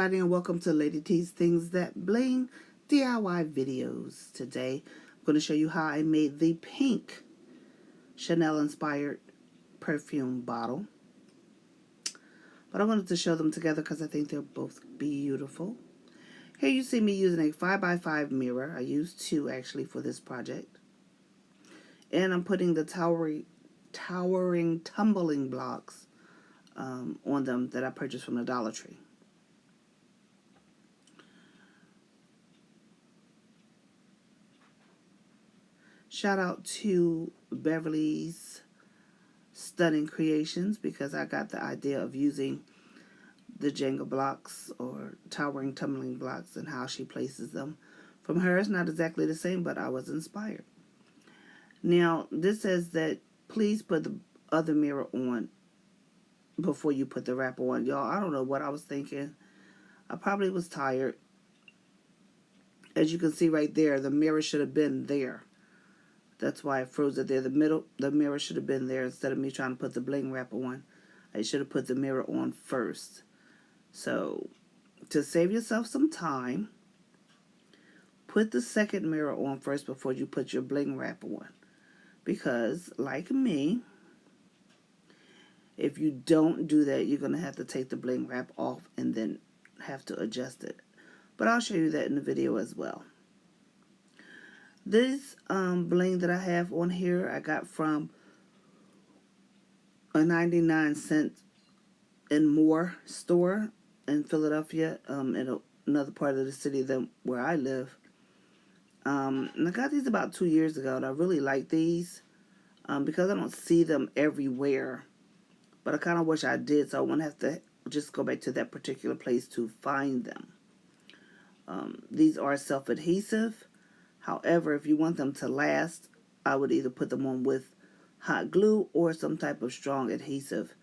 everybody, and welcome to Lady T's Things That Bling DIY videos. Today I'm going to show you how I made the pink Chanel inspired perfume bottle. But I wanted to show them together because I think they're both beautiful. Here you see me using a 5x5 mirror. I used two actually for this project. And I'm putting the towering tumbling blocks on them that I purchased from the Dollar Tree. Shout out to Beverly's Stunning Creations because I got the idea of using the Jenga blocks or towering tumbling blocks and how she places them from her. It's not exactly the same, but I was inspired. Now, this says that please put the other mirror on before you put the wrap on. Y'all, I don't know what I was thinking. I probably was tired. As you can see right there, the mirror should have been there. That's why I froze it there. The mirror should have been there instead of me trying to put the bling wrap on. I should have put the mirror on first. So, to save yourself some time, put the second mirror on first before you put your bling wrap on. Because, like me, if you don't do that, you're going to have to take the bling wrap off and then have to adjust it. But I'll show you that in the video as well. This bling that I have on here, I got from a 99-cent and more store in Philadelphia, in another part of the city than where I live. And I got these about 2 years ago, and I really like these because I don't see them everywhere. But I kind of wish I did, so I wouldn't have to just go back to that particular place to find them. These are self-adhesive. However, if you want them to last, I would either put them on with hot glue or some type of strong adhesive.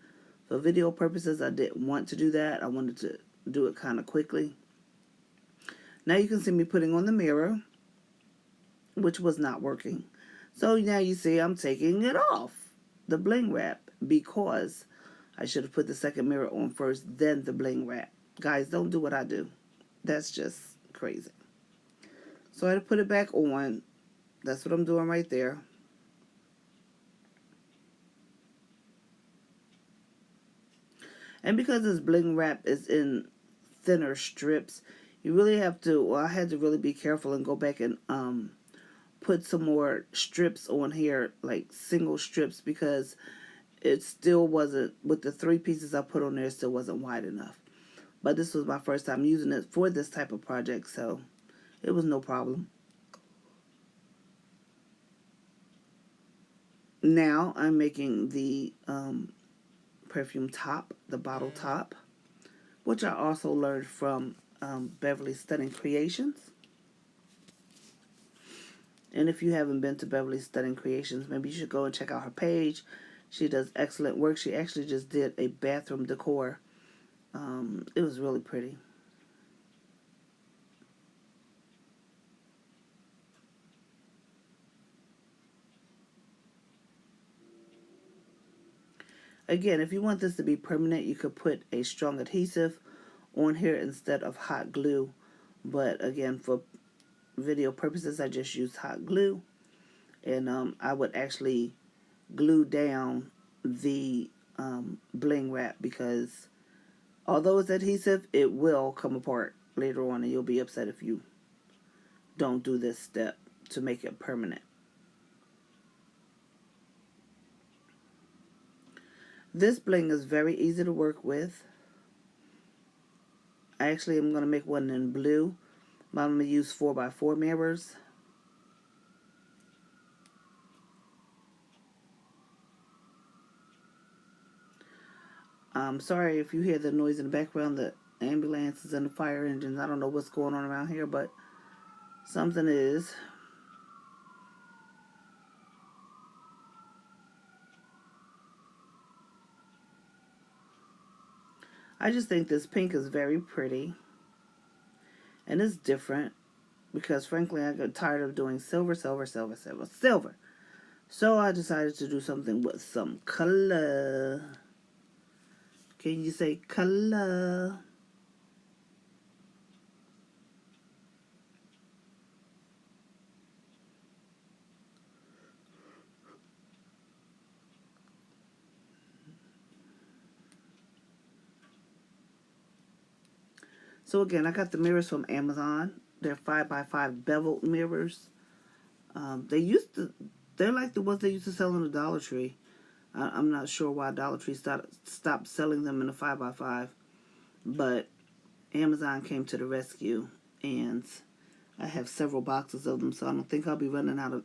For video purposes, I didn't want to do that. I wanted to do it kind of quickly. Now you can see me putting on the mirror, which was not working. So now you see I'm taking it off, the bling wrap, because I should have put the second mirror on first, then the bling wrap. Guys, don't do what I do. That's just crazy. So I had to put it back on. That's what I'm doing right there. And because this bling wrap is in thinner strips, you really have to, well, I had to really be careful and go back and put some more strips on here, like single strips, because it still wasn't, with the 3 pieces I put on there, it still wasn't wide enough. But this was my first time using it for this type of project, so it was no problem. Now I'm making the perfume top, the bottle top, which I also learned from Beverly's Stunning Creations. And if you haven't been to Beverly's Stunning Creations, maybe you should go and check out her page. She does excellent work. She actually just did a bathroom decor. It was really pretty. Again, if you want this to be permanent, you could put a strong adhesive on here instead of hot glue. But again, for video purposes, I just used hot glue. And I would actually glue down the bling wrap because although it's adhesive, it will come apart later on, and you'll be upset if you don't do this step to make it permanent. This bling is very easy to work with. I actually am going to make one in blue, but I'm going to use 4x4 mirrors. I'm sorry if you hear the noise in the background, the ambulances and the fire engines. I don't know what's going on around here, but something is. I just think this pink is very pretty. And it's different because, frankly, I got tired of doing silver. So I decided to do something with some color. Can you say color? So again, I got the mirrors from Amazon. They're 5x5 beveled mirrors. They're like the ones they used to sell in the Dollar Tree. I'm not sure why Dollar Tree stopped selling them in the 5x5, but Amazon came to the rescue, and I have several boxes of them, so I don't think I'll be running out of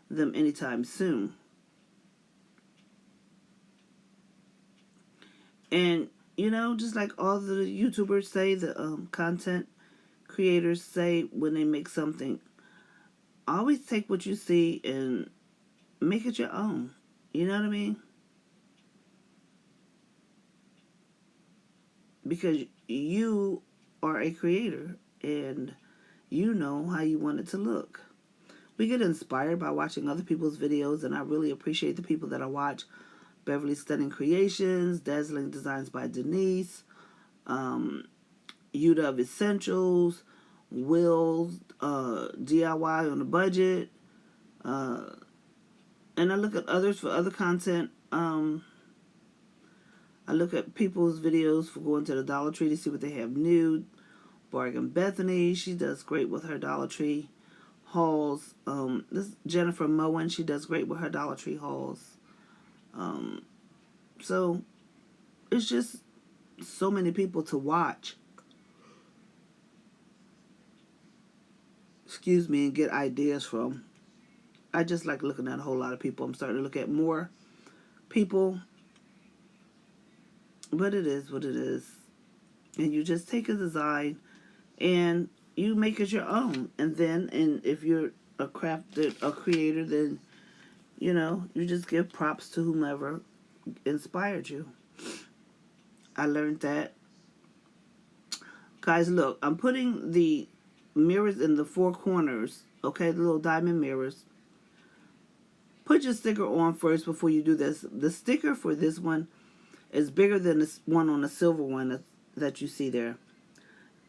them anytime soon. And, just like all the YouTubers say, the content creators say when they make something, always take what you see and make it your own. You know what I mean? Because you are a creator and you know how you want it to look. We get inspired by watching other people's videos, and I really appreciate the people that I watch. Beverly Stunning Creations, Dazzling Designs by Denise, Yuda of Essentials, Will's DIY on a Budget, and I look at others for other content. I look at people's videos for going to the Dollar Tree to see what they have new. Bargain Bethany, she does great with her Dollar Tree hauls. This Jennifer Moen, she does great with her Dollar Tree hauls. So it's just so many people to watch. Excuse me, and get ideas from. I just like looking at a whole lot of people. I'm starting to look at more people, but it is what it is. And you just take a design and you make it your own. And if you're a creator, then you just give props to whomever inspired you. I learned that. Guys, look, I'm putting the mirrors in the four corners, okay, the little diamond mirrors. Put your sticker on first before you do this. The sticker for this one is bigger than this one on the silver one that you see there.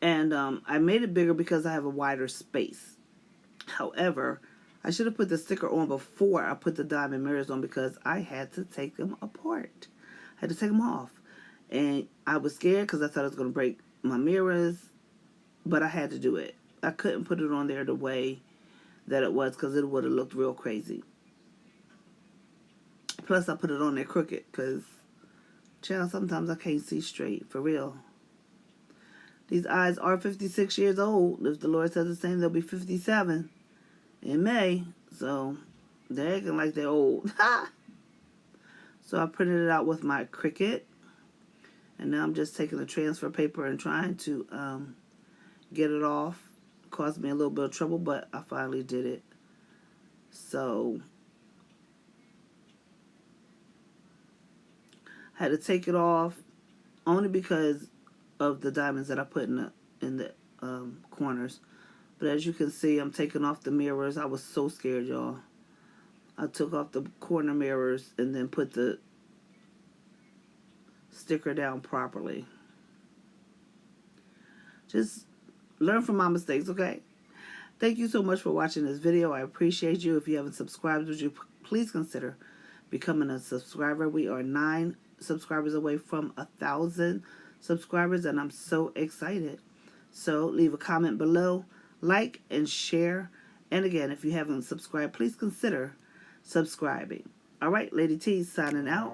And I made it bigger because I have a wider space. However, I should have put the sticker on before I put the diamond mirrors on because I had to take them apart. I had to take them off. And I was scared because I thought I was going to break my mirrors. But I had to do it. I couldn't put it on there the way that it was because it would have looked real crazy. Plus, I put it on there crooked because, child, sometimes I can't see straight. For real. These eyes are 56 years old. If the Lord says the same, they'll be 57 in May. So, they're acting like they're old. So, I printed it out with my Cricut. And now I'm just taking the transfer paper and trying to get it off. It caused me a little bit of trouble, but I finally did it. So, I had to take it off only because of the diamonds that I put in the corners. But as you can see, I'm taking off the mirrors. I was so scared, y'all. I took off the corner mirrors and then put the sticker down properly. Just learn from my mistakes, okay? Thank you so much for watching this video. I appreciate you. If you haven't subscribed, would you please consider becoming a subscriber? We are 9 subscribers away from 1,000 subscribers, and I'm so excited. So leave a comment below, like and share. And again, if you haven't subscribed, please consider subscribing. All right, Lady T signing out.